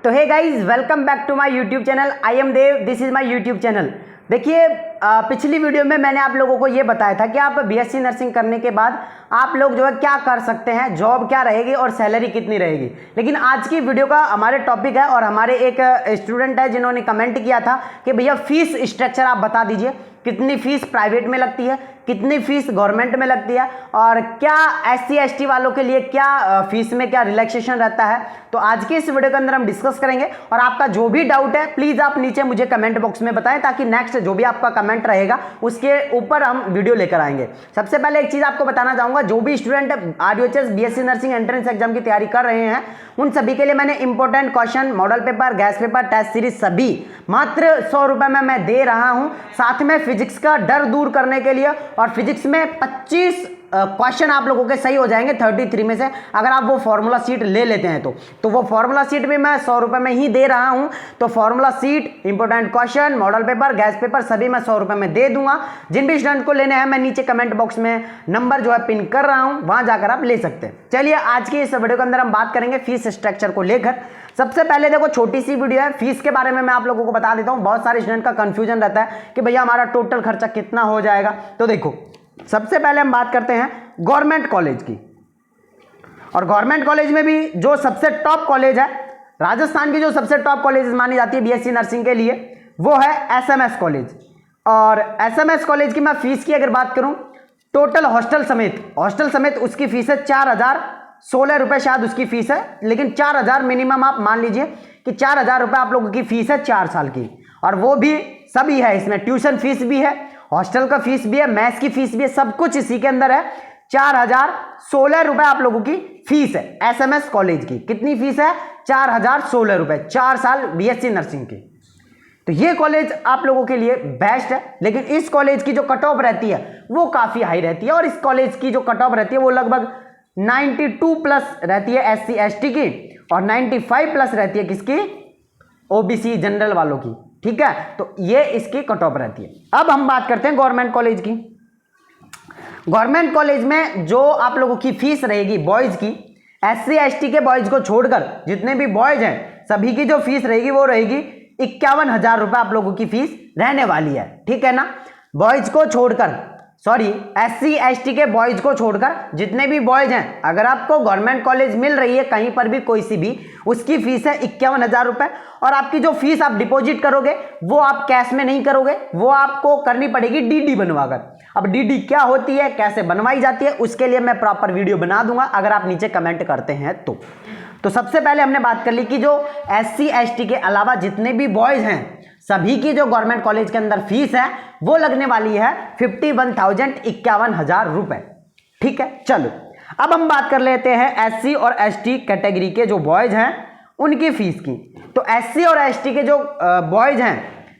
तो hey guys, welcome back to my YouTube channel. I am Dev, this is my YouTube channel. देखिए, पिछली video में मैंने आप लोगों को ये बताया था कि आप बीएससी नर्सिंग करने के बाद आप लोग जो है क्या कर सकते हैं, जॉब क्या रहेगी और सैलरी कितनी रहेगी। लेकिन आज की वीडियो का हमारे टॉपिक है और हमारे एक स्टूडेंट है जिन्होंने कमेंट किया था कि भैया फीस स्ट्रक्चर आप बता दीजिए, कितनी फीस प्राइवेट में लगती है, कितनी फीस गवर्नमेंट में लगती है और क्या एससी एसटी वालों के लिए क्या फीस में क्या रिलैक्सेशन रहता है। तो आज की इस वीडियो के अंदर हम डिस्कस करेंगे और आपका जो भी डाउट है प्लीज आप नीचे मुझे कमेंट बॉक्स में बताएं, ताकि नेक्स्ट जो भी आपका कमेंट रहेगा उसके ऊपर हम वीडियो लेकर आएंगे। सबसे पहले एक चीज आपको बताना चाहूंगा, जो भी student RUHS BSc nursing entrance exam की तैयारी कर रहे हैं उन सभी के लिए मैंने important question, model paper, guess paper, test series सभी मात्र 100 रुपए में मैं दे रहा हूं। साथ में फिजिक्स का डर दूर करने के लिए, और फिजिक्स में 25 क्वेश्चन आप लोगों के सही हो जाएंगे 33 में से, अगर आप वो फॉर्मूला सीट ले लेते हैं तो वो फॉर्मूला सीट भी मैं 100 रुपए में ही दे रहा हूं। तो formula seat, important question, model paper, guess paper सभी मैं 100 रुपए में दे दूंगा। जिन भी स्टूडेंट को लेने हैं मैं नीचे कमेंट बॉक्स में नंबर जो है पिन कर रहा हूं, वहां जाकर आप ले सकते हैं। चलिए आज की इस वीडियो के अंदर हम बात करेंगे फीस स्ट्रक्चर को लेकर। सबसे पहले देखो, छोटी सी वीडियो है, फीस के बारे में मैं आप लोगों को बता देता हूं। बहुत सारे स्टूडेंट का कंफ्यूजन रहता है कि भैया हमारा टोटल खर्चा कितना हो जाएगा। तो देखो, सबसे पहले हम बात करते हैं गवर्नमेंट कॉलेज की, और गवर्नमेंट कॉलेज में भी जो सबसे टॉप कॉलेज है, राजस्थान की जो सबसे टॉप कॉलेज मानी जाती है बीएससी नर्सिंग के लिए, वो है SMS कॉलेज। और SMS कॉलेज की मैं फीस की अगर बात करूं, टोटल हॉस्टल समेत उसकी फीस है 4016 रुपए शायद उसकी फीस है, लेकिन 4000 मिनिमम आप मान लीजिए कि 4000 रुपए आप लोगों की फीस है 4 साल की। और वो भी सभी है, इसमें ट्यूशन फीस भी है, हॉस्टल का फीस भी है, मैथ्स की फीस भी है, सब कुछ इसी के अंदर है। 4016 रुपए आप लोगों की फीस है SMS कॉलेज की। कितनी फीस है? 4016 रुपए, 4 साल बीएससी नर्सिंग की। तो ये कॉलेज आप लोगों के लिए बेस्ट है, लेकिन इस कॉलेज की जो कट ऑफ रहती है वो काफी हाई रहती है, और इस कॉलेज की जो कट ऑफ रहती है वो लगभग 92 प्लस रहती है SC ST की, और 95 प्लस रहती है किसकी? OBC जनरल वालों की। ठीक है, तो ये इसकी कट ऑफ रहती है। अब हम बात करते हैं गवर्नमेंट कॉलेज की। गवर्नमेंट कॉलेज में जो आप लोगों की फीस रहेगी बॉयज की, SC ST के बॉयज को छोड़कर जितने भी बॉयज हैं सभी की जो फीस रहेगी वो रहेगी 51,000 रुपए आप लोगों की फीस रहने वाली है। ठीक है ना, बॉयज को छोड़कर, सॉरी SC ST के बॉयज को छोड़कर जितने भी बॉयज हैं, अगर आपको गवर्नमेंट कॉलेज मिल रही है कहीं पर भी कोई सी भी, उसकी फीस है 51,000 रुपए। और आपकी जो फीस आप डिपॉजिट करोगे वो आप कैश में नहीं करोगे, वो आपको करनी पड़ेगी DD बनवाकर। अब DD क्या होती है, कैसे बनवाई जाती है, उसके लिए मैं प्रॉपर वीडियो बना दूंगा अगर आप नीचे कमेंट करते हैं तो सबसे पहले हमने बात कर ली कि जो SC ST के अलावा जितने भी बॉयज हैं सभी की जो गवर्नमेंट कॉलेज के अंदर फीस है वो लगने वाली है 51,000 रुपए। ठीक है, चलो अब हम बात कर लेते हैं SC और ST कैटेगरी के जो बॉयज हैं उनकी फीस की। तो SC और ST के जो बॉयज हैं,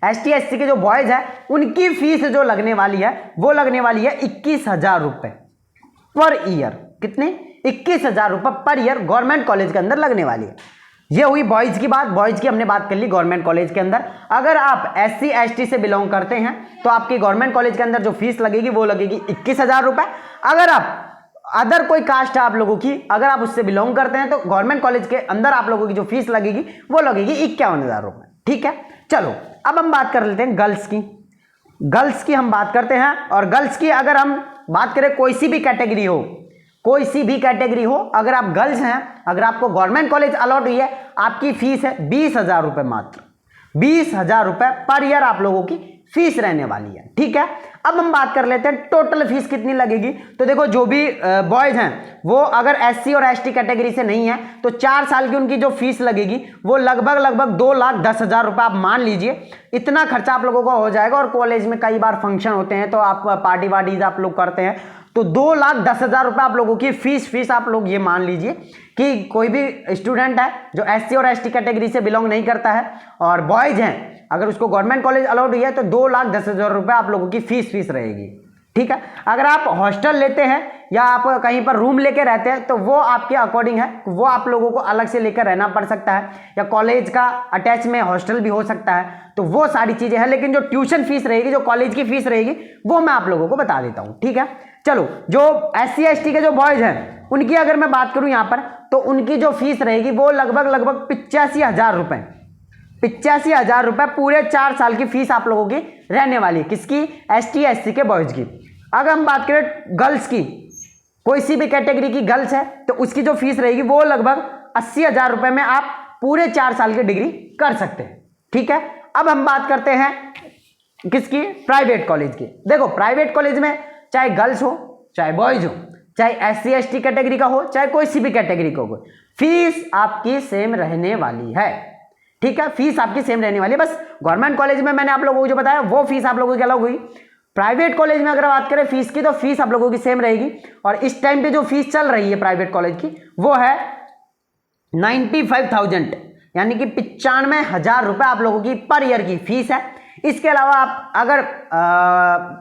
ST SC के जो बॉयज हैं उनकी फीस जो लगने वाली है वो लगने वाली है 21,000 रुपए पर ईयर। कितने? 21,000 रुपए पर ईयर गवर्नमेंट कॉलेज के अंदर लगने वाली है। ये हुई बॉयज की बात। बॉयज की हमने बात कर ली गवर्नमेंट कॉलेज के अंदर। अगर आप SC ST से बिलोंग करते हैं तो आपकी गवर्नमेंट कॉलेज के अंदर जो फीस लगेगी वो लगेगी 21,000 रुपए। अगर आप अदर कोई कास्ट है आप लोगों की, अगर आप उससे बिलोंग करते हैं तो गवर्नमेंट कॉलेज के अंदर आप लोगों की जो फीस लगेगी वो लगेगी 51,000 रुपए। ठीक है, चलो अब हम बात कर लेते हैं गर्ल्स की। गर्ल्स की हम बात करते हैं, और गर्ल्स की अगर हम बात करें, कोई सी भी कैटेगरी हो, अगर आप गर्ल्स हैं, अगर आपको गवर्नमेंट कॉलेज अलॉट हुई है, आपकी फीस है 20,000 रुपए, मात्र 20,000 रुपए पर ईयर आप लोगों की फीस रहने वाली है। ठीक है, अब हम बात कर लेते हैं टोटल फीस कितनी लगेगी। तो देखो, जो भी बॉयज हैं वो अगर SC और ST कैटेगरी से नहीं है तो 4 साल की उनकी जो फीस लगेगी वो लगभग 2,10,000 रुपए आप मान लीजिए। इतना खर्चा आप लोगों को हो जाएगा, और कॉलेज में कई बार फंक्शन होते हैं तो आप पार्टी वार्टीज आप लोग करते हैं, तो 2,10,000 रुपए आप लोगों की फीस आप लोग ये मान लीजिए कि कोई भी स्टूडेंट है जो SC और ST कैटेगरी से बिलोंग नहीं करता है और बॉयज हैं, अगर उसको गवर्नमेंट कॉलेज अलाउड हुई है तो 2,10,000 रुपए आप लोगों की फीस रहेगी। ठीक है, अगर आप हॉस्टल लेते हैं या आप कहीं पर रूम लेके रहते हैं तो वो आपके अकॉर्डिंग है, वो आप लोगों को अलग से लेकर रहना पड़ सकता है, या कॉलेज का अटैच में हॉस्टल भी हो सकता है, तो वो सारी चीजें हैं। लेकिन जो ट्यूशन फीस रहेगी, जो कॉलेज की फीस रहेगी, वो मैं आप लोगों को बता देता हूं। ठीक है, चलो जो SC/ST के जो बॉयज हैं उनकी अगर मैं बात करूं यहां पर, तो उनकी जो फीस रहेगी वो लगभग 85,000 रुपए, 85,000 रुपए पूरे 4 साल की फीस आप लोगों की रहने वाली है। किसकी? ST/SC के बॉयज की। अगर हम बात करें गर्ल्स की, कोई सी भी कैटेगरी की गर्ल्स है तो उसकी जो फीस रहेगी वो लगभग 80,000 रुपए में आप पूरे 4 साल की डिग्री कर सकते हैं। ठीक है, अब हम बात करते हैं किसकी? प्राइवेट कॉलेज की। देखो प्राइवेट कॉलेज में चाहे गर्ल्स हो चाहे बॉयज हो, चाहे SC/ST कैटेगरी का हो चाहे कोई सी भी कैटेगरी का हो, फीस आपकी सेम रहने वाली है। ठीक है, फीस आपकी सेम रहने वाली है। बस गवर्नमेंट कॉलेज में मैंने आप लोगों को जो बताया वो फीस आप लोगों की अलग हुई। प्राइवेट कॉलेज में अगर बात करें फीस की, तो फीस आप लोगों की सेम रहेगी। और इस टाइम पे जो फीस चल रही है प्राइवेट कॉलेज की वो है 95,000, यानी कि 95,000 रुपए आप लोगों की पर ईयर की फीस है। इसके अलावा आप अगर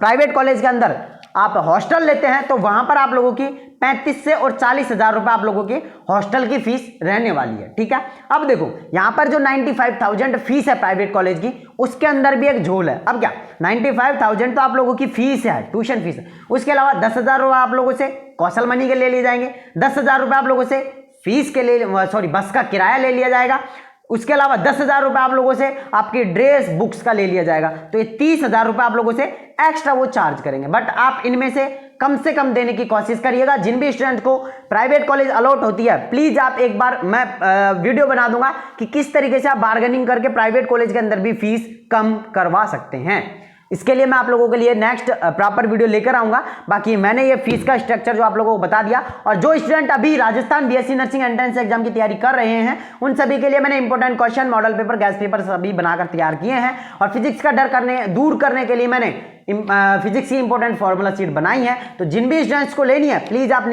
प्राइवेट कॉलेज के अंदर आप हॉस्टल लेते हैं तो वहां पर आप लोगों की 35 से और 40,000 रुपए आप लोगों की हॉस्टल की फीस रहने वाली है। ठीक है, अब देखो यहां पर जो 95,000 फीस है प्राइवेट कॉलेज की, उसके अंदर भी एक झोल है। अब क्या 95,000 तो आप लोगों की फीस है, ट्यूशन फीस है। उसके अलावा 10,000 रुपए आप लोगों से कौशल मनी के ले लिए जाएंगे, 10,000 रुपए आप लोगों से फीस के लिए बस का किराया ले लिया जाएगा। उसके अलावा 10,000 रुपए आप लोगों से आपकी ड्रेस बुक्स का ले लिया जाएगा। तो ये 30,000 रुपए आप लोगों से एक्स्ट्रा वो चार्ज करेंगे। बट आप इनमें से कम देने की कोशिश करिएगा। जिन भी स्टूडेंट को प्राइवेट कॉलेज अलॉट होती है, प्लीज आप एक बार मैं वीडियो बना दूंगा कि किस तरीके से आप बार्गेनिंग करके प्राइवेट कॉलेज के अंदर भी फीस कम करवा सकते हैं। इसके लिए मैं आप लोगों के लिए नेक्स्ट प्रॉपर वीडियो लेकर आऊंगा। बाकी मैंने ये फीस का स्ट्रक्चर जो आप लोगों को बता दिया। और जो स्टूडेंट अभी Rajasthan BSc nursing entrance exam की तैयारी कर रहे हैं, उन सभी के लिए मैंने important question, model paper, guess paper सभी बनाकर तैयार किए हैं। और फिजिक्स का डर दूर करने के लिए मैंने फिजिक्स की इंपॉर्टेंट फॉर्मूला शीट बनाई है। तो जिन भी स्टूडेंट्स को लेनी है प्लीज आप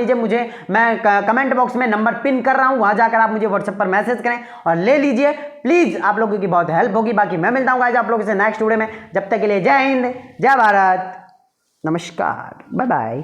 मैं कमेंट बॉक्स में नंबर पिन कर रहा हूं, वहां जाकर आप मुझे व्हाट्सएप पर मैसेज करें और ले लीजिए। प्लीज आप लोगों की बहुत हेल्प होगी। बाकी मैं मिलता हूं गाइस आप लोगों से नेक्स्ट वीडियो में। जब तक के लिए जय हिंद, जय भारत, नमस्कार, बाय बाय।